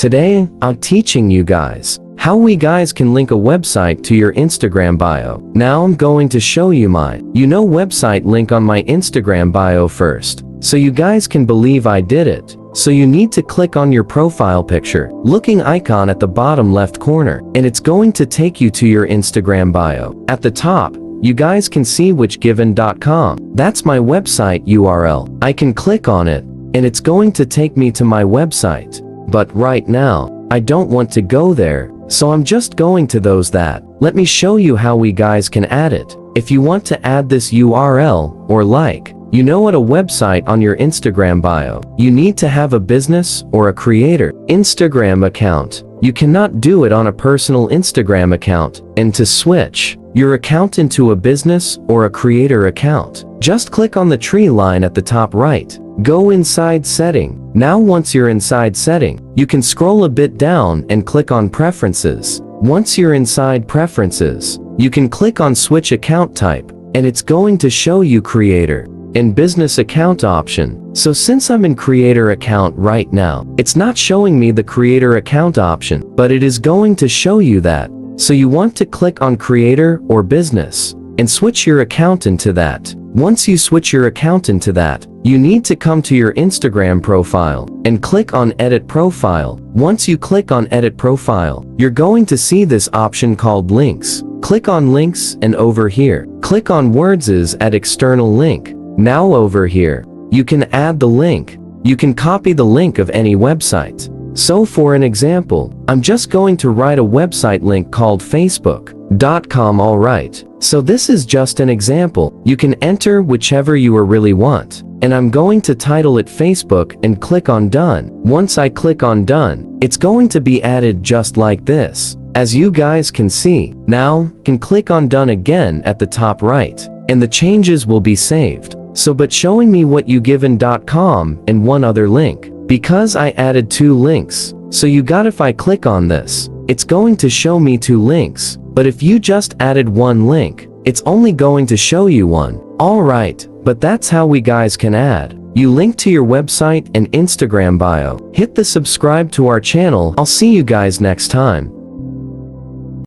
Today, I'm teaching you guys how we guys can link a website to your Instagram bio. Now I'm going to show you my website link on my Instagram bio first, so you guys can believe I did it. So you need to click on your profile picture, looking icon at the bottom left corner, and it's going to take you to your Instagram bio. At the top, you guys can see whichgiven.com. That's my website URL. I can click on it, and it's going to take me to my website. But right now, I don't want to go there, so I'm just going to those that. Let me show you how we guys can add it. If you want to add this URL, or at a website on your Instagram bio, you need to have a business or a creator Instagram account. You cannot do it on a personal Instagram account. And to switch your account into a business or a creator account, just click on the tree line at the top right. Go inside setting. Now once you're inside setting, you can scroll a bit down and click on preferences. Once you're inside preferences, you can click on switch account type, and it's going to show you creator and business account option. So since I'm in creator account right now, it's not showing me the creator account option, but it is going to show you that. So you want to click on creator or business and switch your account into that. Once you switch your account into that, you need to come to your Instagram profile and click on edit profile. Once you click on edit profile, you're going to see this option called links. Click on links, and over here, click on words as add external link. Now over here, you can add the link. You can copy the link of any website. So for an example, I'm just going to write a website link called facebook.com. Alright, so this is just an example. You can enter whichever you really want. And I'm going to title it Facebook and click on done. Once I click on done, it's going to be added just like this. As you guys can see, now can click on done again at the top right, and the changes will be saved. So but showing me whatgiven.com and one other link, because I added 2 links. So if I click on this, it's going to show me 2 links. But if you just added 1 link, it's only going to show you 1. Alright, but that's how we guys can add. You link to your website and Instagram bio. Hit the subscribe to our channel. I'll see you guys next time.